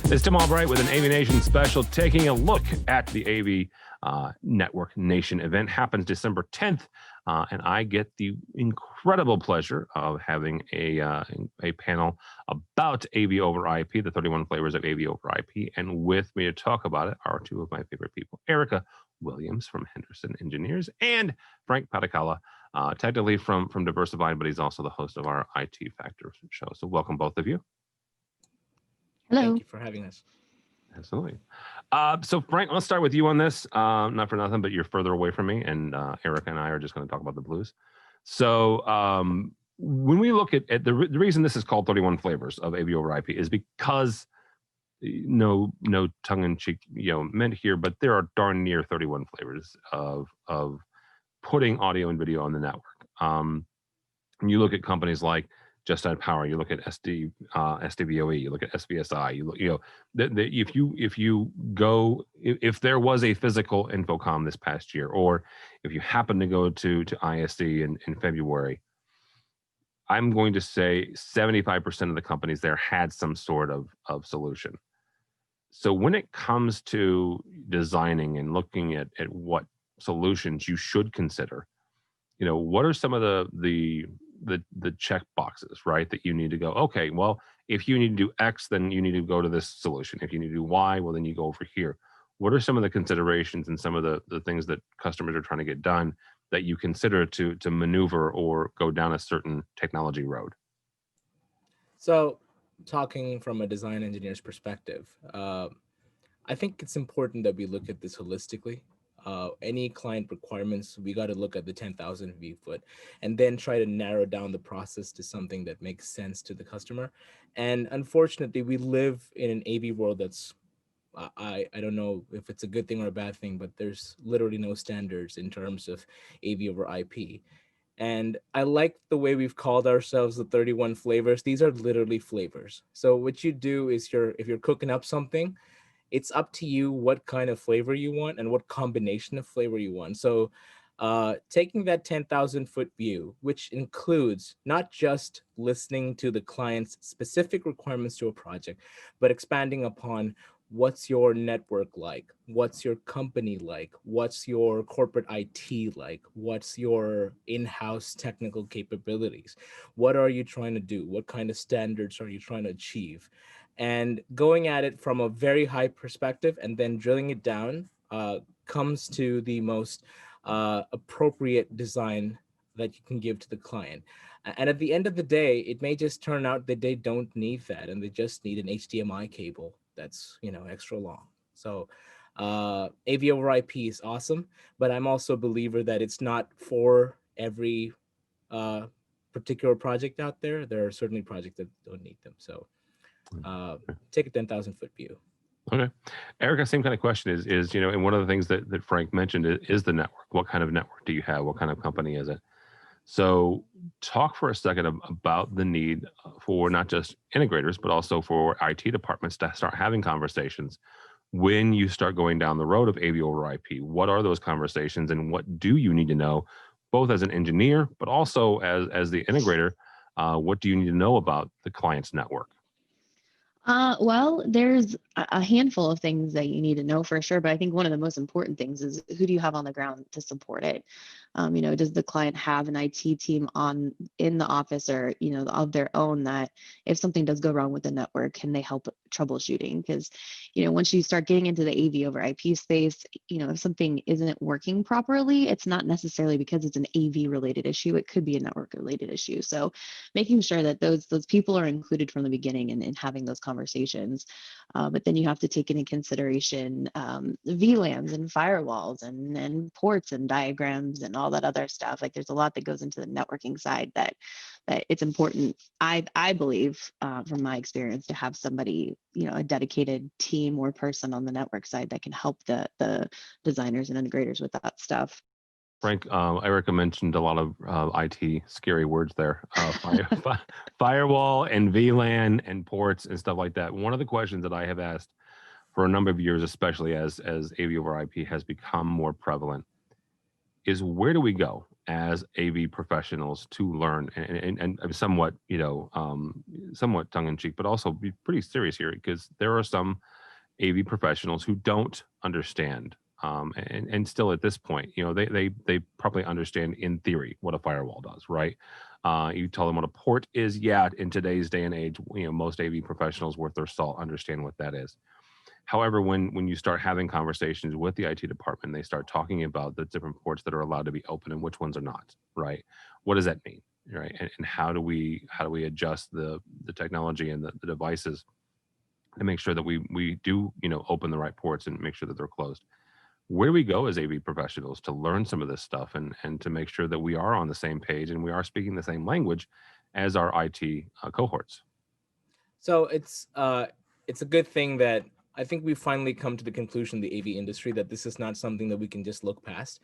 It's Tim Albright with an AVNation special, taking a look at the AVNetwork Nation event. Happens December 10th, and I get the incredible pleasure of having a panel about AV over IP, the 31 flavors of AV over IP. And with me to talk about it are two of my favorite people, Erica Williams from Henderson Engineers and Frank Padikkala, technically from Diversified, but he's also the host of our IT Factor show. So welcome, both of you. Hello. Thank you for having us. Absolutely. So Frank, let's start with you on this. Not for nothing, but you're further away from me, and Erica and I are just going to talk about the blues. So when we look at the reason this is called 31 flavors of AV over IP is because no tongue-in-cheek meant here, but there are darn near 31 flavors of putting audio and video on the network. And you look at companies like Just Add Power, you look at SDVOE, you look at SVSI, if there was a physical Infocom this past year, or if you happen to go to ISE in February, I'm going to say 75% of the companies there had some sort of solution. So when it comes to designing and looking at what solutions you should consider, what are some of the check boxes, right, that you need to go, okay, well, if you need to do X, then you need to go to this solution. If you need to do Y, well, then you go over here. What are some of the considerations and some of the things that customers are trying to get done that you consider to maneuver or go down a certain technology road? So, talking from a design engineer's perspective, I think it's important that we look at this holistically. Any client requirements, we got to look at the 10,000 view foot and then try to narrow down the process to something that makes sense to the customer. And unfortunately, we live in an AV world that's, I don't know if it's a good thing or a bad thing, but there's literally no standards in terms of AV over IP. And I like the way we've called ourselves the 31 flavors. These are literally flavors. So what you do is if you're cooking up something, it's up to you what kind of flavor you want and what combination of flavor you want. So taking that 10,000 foot view, which includes not just listening to the client's specific requirements to a project, but expanding upon what's your network like, what's your company like, what's your corporate IT like, what's your in-house technical capabilities, what are you trying to do, what kind of standards are you trying to achieve, and going at it from a very high perspective and then drilling it down comes to the most appropriate design that you can give to the client. And at the end of the day, it may just turn out that they don't need that and they just need an HDMI cable that's extra long. So AV over IP is awesome, but I'm also a believer that it's not for every particular project out there. There are certainly projects that don't need them. So take a 10,000 foot view. Okay. Erica, same kind of question is, and one of the things that Frank mentioned is the network. What kind of network do you have? What kind of company is it? So talk for a second about the need for not just integrators, but also for IT departments to start having conversations when you start going down the road of AV over IP. What are those conversations and what do you need to know, both as an engineer, but also as the integrator? What do you need to know about the client's network? Well, there's a handful of things that you need to know for sure, but I think one of the most important things is who do you have on the ground to support it? Does the client have an IT team in the office or, of their own that if something does go wrong with the network, can they help troubleshooting? Because, once you start getting into the AV over IP space, if something isn't working properly, it's not necessarily because it's an AV related issue. It could be a network related issue. So making sure that those people are included from the beginning and having those conversations. But then you have to take into consideration VLANs and firewalls and ports and diagrams and all that other stuff. Like there's a lot that goes into the networking side that it's important, I believe, from my experience, to have somebody, a dedicated team or person on the network side that can help the designers and integrators with that stuff. Frank, Erica mentioned a lot of IT scary words there, firewall and VLAN and ports and stuff like that. One of the questions that I have asked for a number of years, especially as AV over IP has become more prevalent, is where do we go as AV professionals to learn and somewhat, somewhat tongue in cheek, but also be pretty serious here, because there are some AV professionals who don't understand. And still at this point, they probably understand in theory what a firewall does, right? You tell them what a port is. Yeah, in today's day and age, most AV professionals worth their salt understand what that is. However, when you start having conversations with the IT department, they start talking about the different ports that are allowed to be open and which ones are not, right? What does that mean, right? And how do we adjust the technology and the devices to make sure that we do open the right ports and make sure that they're closed? Where do we go as AV professionals to learn some of this stuff and to make sure that we are on the same page and we are speaking the same language as our IT cohorts? So it's a good thing that I think we finally come to the conclusion, the AV industry, that this is not something that we can just look past.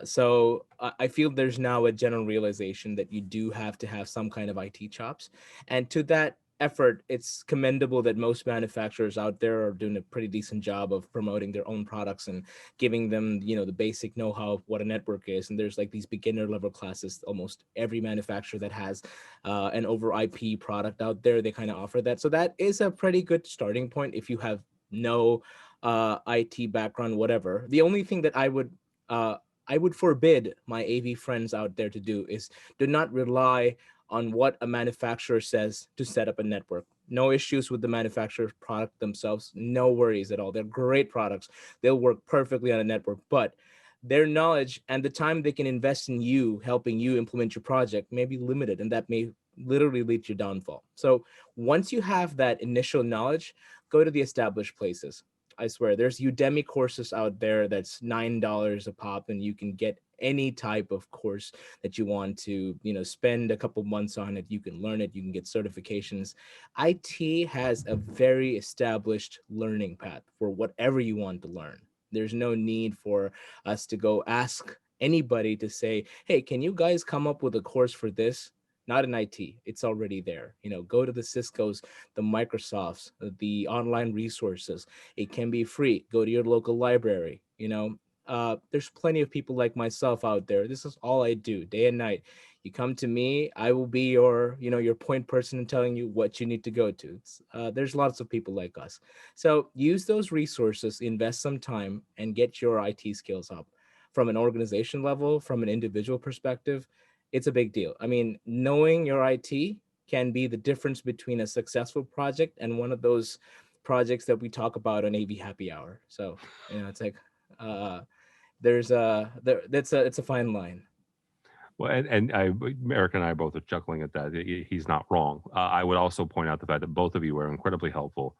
So I feel there's now a general realization that you do have to have some kind of IT chops, and to that effort, it's commendable that most manufacturers out there are doing a pretty decent job of promoting their own products and giving them, the basic know-how of what a network is. And there's like these beginner level classes. Almost every manufacturer that has an over IP product out there, they kind of offer that. So that is a pretty good starting point if you have no IT background, whatever. The only thing that I would forbid my AV friends out there to do is do not rely on what a manufacturer says to set up a network. No issues with the manufacturer's product themselves. No worries at all. They're great products. They'll work perfectly on a network, but their knowledge and the time they can invest in you, helping you implement your project, may be limited, and that may literally lead to your downfall. So once you have that initial knowledge, go to the established places. I swear, there's Udemy courses out there that's $9 a pop, and you can get any type of course that you want to, spend a couple months on it. You can learn it. You can get certifications. IT has a very established learning path for whatever you want to learn. There's no need for us to go ask anybody to say, hey, can you guys come up with a course for this? Not in IT. It's already there. Go to the Cisco's, the Microsofts, the online resources. It can be free. Go to your local library. There's plenty of people like myself out there. This is all I do day and night. You come to me, I will be your point person in telling you what you need to go to. There's lots of people like us. So use those resources, invest some time, and get your IT skills up. From an organization level, from an individual perspective, it's a big deal. I mean, knowing your IT can be the difference between a successful project and one of those projects that we talk about on AV Happy Hour. So, it's like it's a fine line. Well, and Eric and I both are chuckling at that. He's not wrong. I would also point out the fact that both of you are incredibly helpful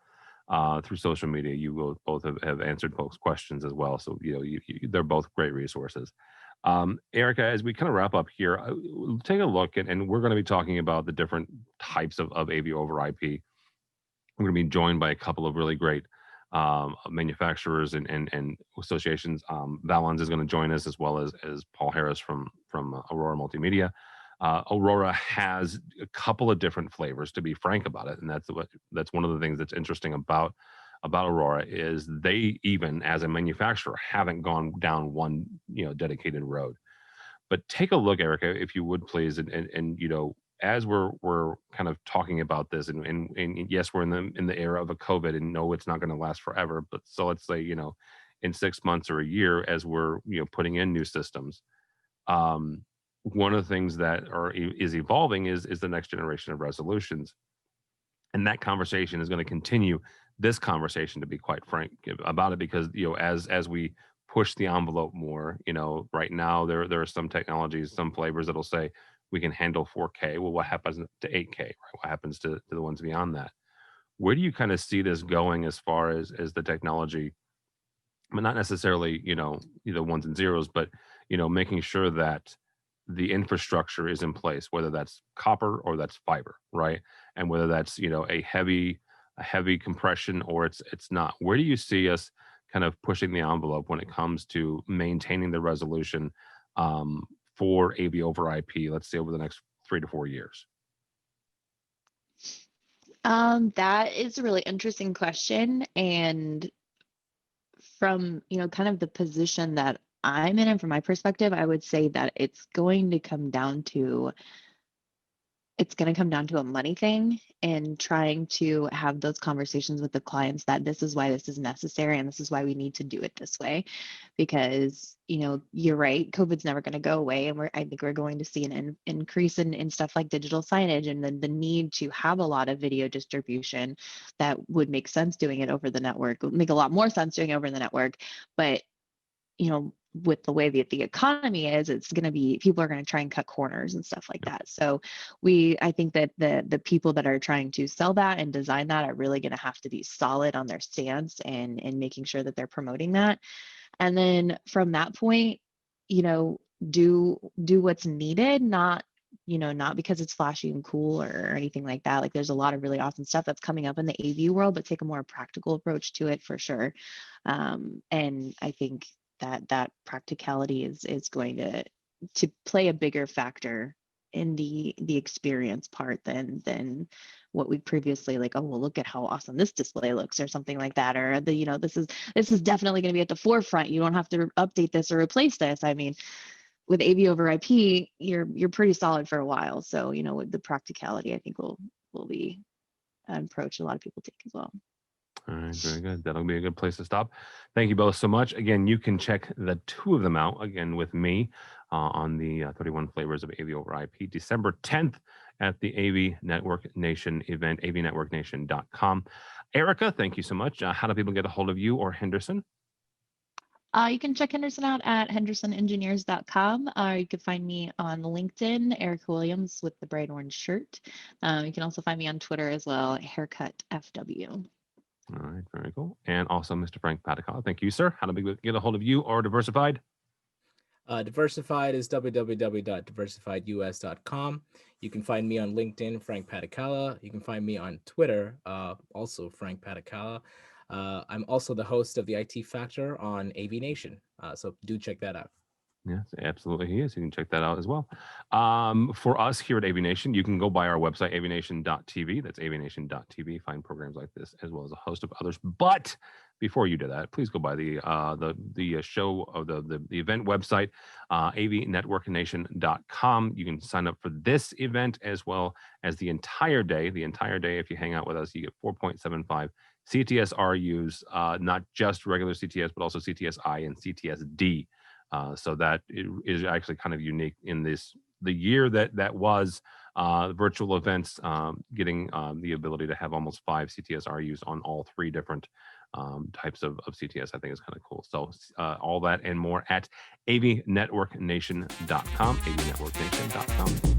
through social media. You will both have answered folks' questions as well. So, they're both great resources. Erica, as we kind of wrap up here, take a look, and we're going to be talking about the different types of AV over IP. We're going to be joined by a couple of really great manufacturers and associations. Valens is going to join us, as well as Paul Harris from Aurora Multimedia. Aurora has a couple of different flavors, to be frank about it, and that's one of the things that's interesting about Aurora is they, even as a manufacturer, haven't gone down one dedicated road. But take a look, Erica, if you would please, and as we're kind of talking about this, and yes, we're in the era of a COVID, and no, it's not going to last forever. But so let's say in 6 months or a year, as we're putting in new systems, one of the things that is evolving is the next generation of resolutions, and that conversation is going to continue. This conversation, to be quite frank about it, because as we push the envelope more, right now there are some technologies, some flavors that'll say we can handle 4K. Well, what happens to 8K? Right? What happens to the ones beyond that? Where do you kind of see this going as far as the technology? I mean, not necessarily the ones and zeros, but making sure that the infrastructure is in place, whether that's copper or that's fiber, right? And whether that's a heavy compression or it's not. Where do you see us kind of pushing the envelope when it comes to maintaining the resolution for AV over IP, let's say over the next 3 to 4 years? That is a really interesting question. And from, kind of the position that I'm in and from my perspective, I would say that it's going to come down to it's going to come down to a money thing, and trying to have those conversations with the clients that this is why this is necessary and this is why we need to do it this way. Because, you're right, COVID's never going to go away, and I think we're going to see an increase in stuff like digital signage, and then the need to have a lot of video distribution that would make sense doing it over the network, would make a lot more sense doing it over the network. But with the way that the economy is, it's going to be, people are going to try and cut corners and stuff like that. So I think that the people that are trying to sell that and design that are really going to have to be solid on their stance and making sure that they're promoting that. And then from that point, do what's needed, not because it's flashy and cool or anything like that. Like, there's a lot of really awesome stuff that's coming up in the AV world, but take a more practical approach to it for sure. And I think that practicality is going to play a bigger factor in the experience part than what we previously, like, oh well, look at how awesome this display looks or something like that, or this is definitely going to be at the forefront, you don't have to update this or replace this. I mean, with AV over IP, you're pretty solid for a while. So with the practicality, I think will be an approach a lot of people take as well. All right, very good. That'll be a good place to stop. Thank you both so much. Again, you can check the two of them out again with me on the 31 Flavors of AV over IP, December 10th at the AVNetwork Nation event, avnetworknation.com. Erica, thank you so much. How do people get a hold of you or Henderson? You can check Henderson out at hendersonengineers.com. You can find me on LinkedIn, Erica Williams with the bright orange shirt. You can also find me on Twitter as well, HaircutFW. All right, very cool. And also Mr. Frank Padikkala. Thank you, sir. How do we get a hold of you or Diversified? Diversified is www.diversifiedus.com. You can find me on LinkedIn, Frank Padikkala. You can find me on Twitter, also Frank Padikkala. I'm also the host of the IT Factor on AVNation, so do check that out. Yes, absolutely he is. You can check that out as well. For us here at AVNation, you can go by our website, avnation.tv. That's avnation.tv. Find programs like this as well as a host of others. But before you do that, please go by the show of the event website, avnetworknation.com. You can sign up for this event as well as the entire day. The entire day, if you hang out with us, you get 4.75 CTS RUs, not just regular CTS, but also CTS-I and CTS-D. So that is actually kind of unique in the year that was virtual events, getting the ability to have almost 5 CTS RUs on all 3 different types of CTS, I think is kind of cool. So all that and more at avnetworknation.com, avnetworknation.com.